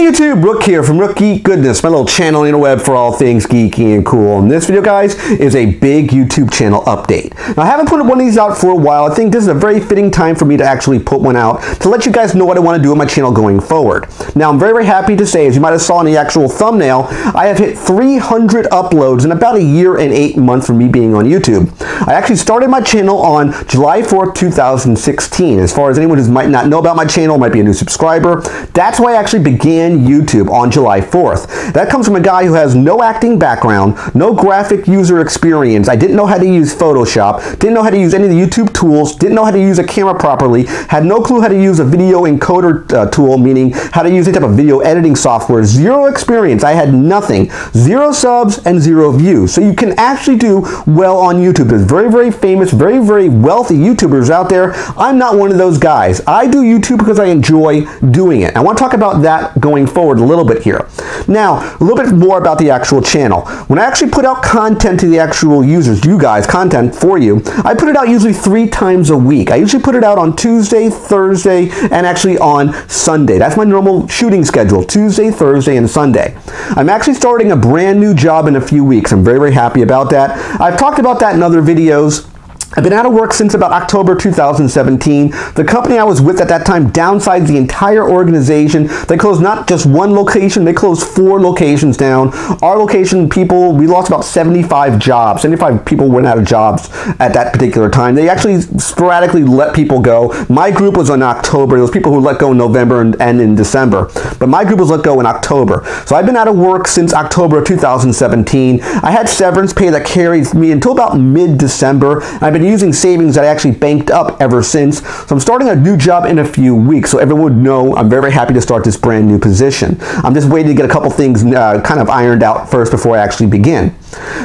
Hey YouTube, Rook here from Rook Geek Goodness, my little channel on the interweb for all things geeky and cool. And this video, guys, is a big YouTube channel update. Now, I haven't put one of these out for a while. I think this is a very fitting time for me to actually put one out to let you guys know what I want to do on my channel going forward. Now, I'm very happy to say, as you might have saw in the actual thumbnail, I have hit 300 uploads in about a year and 8 months from me being on YouTube. I actually started my channel on July 4th, 2016. As far as anyone who might not know about my channel, might be a new subscriber, that's why I actually began YouTube on July 4th. That comes from a guy who has no acting background, no graphic user experience. I didn't know how to use Photoshop, didn't know how to use any of the YouTube tools, didn't know how to use a camera properly, had no clue how to use a video encoder tool, meaning how to use any type of video editing software. Zero experience. I had nothing. 0 subs and 0 views. So you can actually do well on YouTube. There's very, very famous, very, very wealthy YouTubers out there. I'm not one of those guys. I do YouTube because I enjoy doing it. I want to talk about that going forward a little bit here. Now, a little bit more about the actual channel. When I actually put out content to the actual users, you guys, content for you, I put it out usually 3 times a week. I usually put it out on Tuesday, Thursday, and actually on Sunday. That's my normal shooting schedule, Tuesday, Thursday, and Sunday. I'm actually starting a brand new job in a few weeks. I'm very, very happy about that. I've talked about that in other videos. I've been out of work since about October 2017. The company I was with at that time downsized the entire organization. They closed not just one location, they closed 4 locations down. Our location people, we lost about 75 jobs. 75 people went out of jobs at that particular time. They actually sporadically let people go. My group was in October. There was people who let go in November and in December. But my group was let go in October. So I've been out of work since October of 2017. I had severance pay that carried me until about mid-December. I've been using savings that I actually banked up ever since. So I'm starting a new job in a few weeks, so everyone would know I'm very, very happy to start this brand new position. I'm just waiting to get a couple things kind of ironed out first before I actually begin.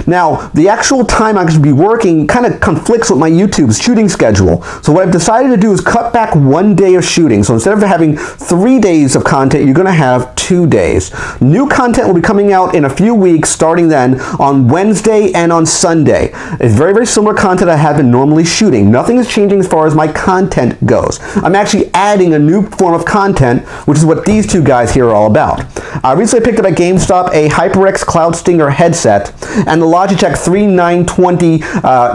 Now, the actual time I should be working kind of conflicts with my YouTube's shooting schedule. So what I've decided to do is cut back 1 day of shooting. So instead of having 3 days of content, you're going to have 2 days. New content will be coming out in a few weeks, starting then on Wednesday and on Sunday. It's very, very similar content I have been normally shooting. Nothing is changing as far as my content goes. I'm actually adding a new form of content, which is what these two guys here are all about. I recently picked up at GameStop a HyperX Cloud Stinger headset and the Logitech 3920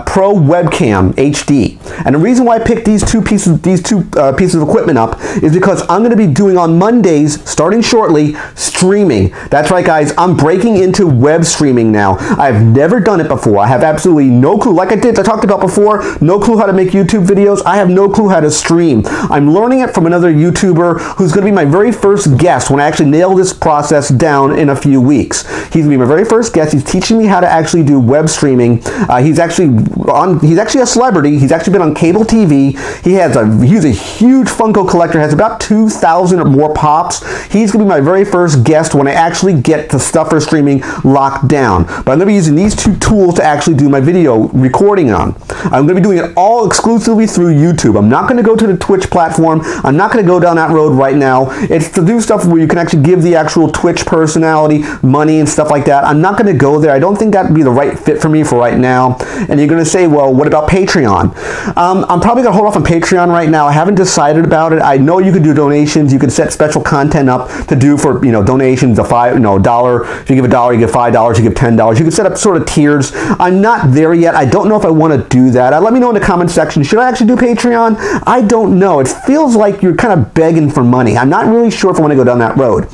Pro webcam HD. And the reason why I picked these two pieces of equipment up is because I'm going to be doing on Mondays, starting shortly, streaming. That's right, guys. I'm breaking into web streaming now. I've never done it before. I have absolutely no clue. Like I talked about before, no clue how to make YouTube videos. I have no clue how to stream. I'm learning it from another YouTuber who's going to be my very first guest when I actually nail this process down in a few weeks. He's going to be my very first guest. He's teaching me how to actually do web streaming. He's actually a celebrity. He's actually been on cable TV. He's a huge Funko collector, has about 2,000 or more pops. He's going to be my very first guest when I actually get the stuff for streaming locked down. But I'm going to be using these 2 tools to actually do my video recording on. I'm going to be doing it all exclusively through YouTube. I'm not going to go to the Twitch platform. I'm not going to go down that road right now. It's to do stuff where you can actually give the actual Twitch personality money and stuff like that. I'm not going to go there. I don't think that would be the right fit for me for right now. And you're going to say, well, what about Patreon? I'm probably going to hold off on Patreon right now. I haven't decided about it. I know you could do donations. You could set special content up to do for, donations of $1. If you give $1, you give $5, you give $10. You could set up sort of tiers. I'm not there yet. I don't know if I want to do that. Let me know in the comment section. Should I actually do Patreon? I don't know. It feels like you're kind of begging for money. I'm not really sure if I want to go down that road.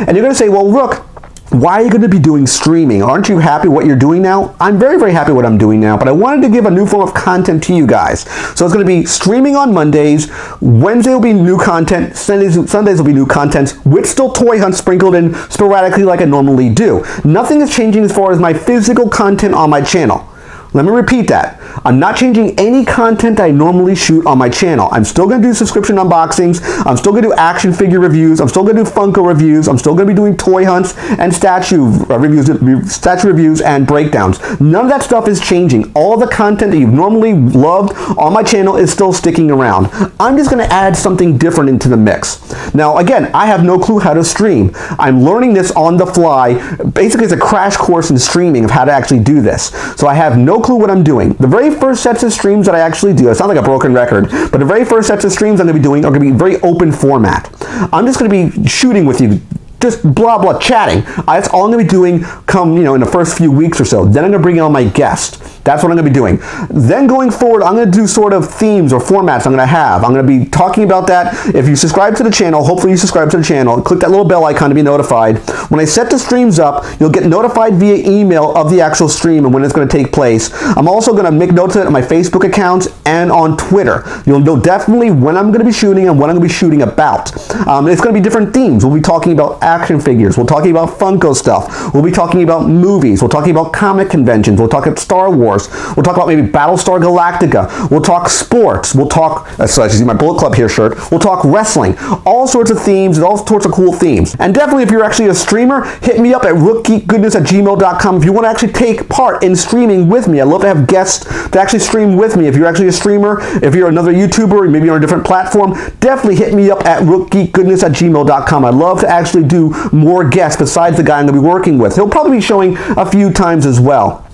And you're going to say, well, Rook, why are you going to be doing streaming? Aren't you happy what you're doing now? I'm very, very happy what I'm doing now, but I wanted to give a new form of content to you guys. So it's going to be streaming on Mondays. Wednesday will be new content. Sundays will be new content with still toy hunts sprinkled in sporadically like I normally do. Nothing is changing as far as my physical content on my channel. Let me repeat that. I'm not changing any content I normally shoot on my channel. I'm still going to do subscription unboxings. I'm still going to do action figure reviews. I'm still going to do Funko reviews. I'm still going to be doing toy hunts and statue reviews and breakdowns. None of that stuff is changing. All the content that you've normally loved on my channel is still sticking around. I'm just going to add something different into the mix. Now, again, I have no clue how to stream. I'm learning this on the fly. Basically, it's a crash course in streaming of how to actually do this. So I have no clue what I'm doing. The very first sets of streams that I actually do, I sound like a broken record, but the very first sets of streams I'm going to be doing are going to be very open format. I'm just going to be shooting with you just blah blah chatting. That's all I'm going to be doing come, in the first few weeks or so. Then I'm going to bring on my guest. That's what I'm going to be doing. Then going forward, I'm going to do sort of themes or formats I'm going to have. I'm going to be talking about that. If you subscribe to the channel, hopefully you subscribe to the channel, click that little bell icon to be notified. When I set the streams up, you'll get notified via email of the actual stream and when it's going to take place. I'm also going to make notes of it on my Facebook accounts and on Twitter. You'll know definitely when I'm going to be shooting and what I'm going to be shooting about. It's going to be different themes. We'll be talking about action figures. We'll be talking about Funko stuff. We'll be talking about movies. We'll be talking about comic conventions. We'll talk about Star Wars. We'll talk about maybe Battlestar Galactica. We'll talk sports. We'll talk, so as you see my Bullet Club here shirt, we'll talk wrestling. All sorts of themes and all sorts of cool themes. And definitely if you're actually a streamer, hit me up at rookgeekgoodness@gmail.com if you want to actually take part in streaming with me. I'd love to have guests to actually stream with me. If you're actually a streamer, if you're another YouTuber, maybe you're on a different platform, definitely hit me up at rookgeekgoodness@gmail.com. I'd love to actually do more guests besides the guy I'm going to be working with. He'll probably be showing a few times as well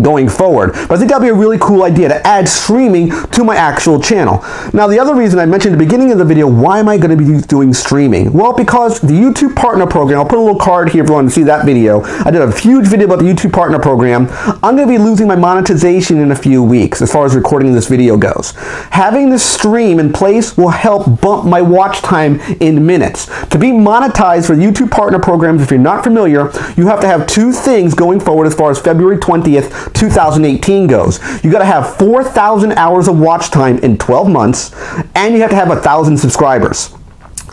going forward. But I think that'd be a really cool idea to add streaming to my actual channel. Now, the other reason I mentioned at the beginning of the video, why am I going to be doing streaming? Well, because the YouTube Partner Program, I'll put a little card here if you want to see that video. I did a huge video about the YouTube Partner Program. I'm going to be losing my monetization in a few weeks as far as recording this video goes. Having this stream in place will help bump my watch time in minutes. To be monetized for the YouTube Partner Programs, if you're not familiar, you have to have two things going forward as far as February 20th, 2018 goes. You got to have 4,000 hours of watch time in 12 months, and you have to have 1,000 subscribers.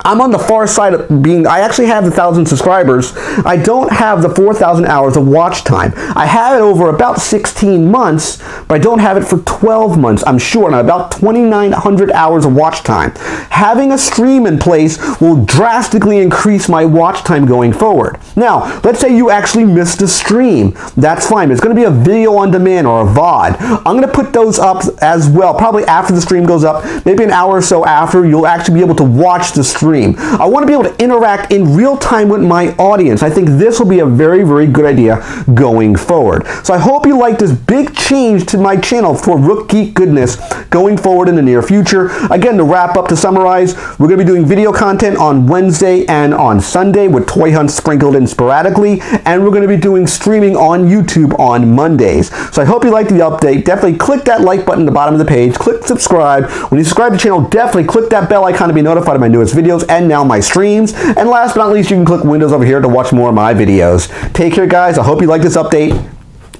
I'm on the far side of being, I actually have the 1,000 subscribers. I don't have the 4,000 hours of watch time. I have it over about 16 months, but I don't have it for 12 months. I'm short on about 2,900 hours of watch time. Having a stream in place will drastically increase my watch time going forward. Now, let's say you actually missed a stream. That's fine. It's going to be a video on demand or a VOD. I'm going to put those up as well, probably after the stream goes up, maybe an hour or so after, you'll actually be able to watch the stream. I want to be able to interact in real time with my audience. I think this will be a very, very good idea going forward. So I hope you like this big change to my channel for Rook Geek Goodness going forward in the near future. Again, to wrap up, to summarize, we're going to be doing video content on Wednesday and on Sunday with toy hunts sprinkled in sporadically, and we're going to be doing streaming on YouTube on Mondays. So I hope you liked the update. Definitely click that like button at the bottom of the page. Click subscribe. When you subscribe to the channel, definitely click that bell icon to be notified of my newest videos and now my streams. And last but not least, you can click Windows over here to watch more of my videos. Take care, guys. I hope you like this update,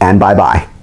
and bye-bye.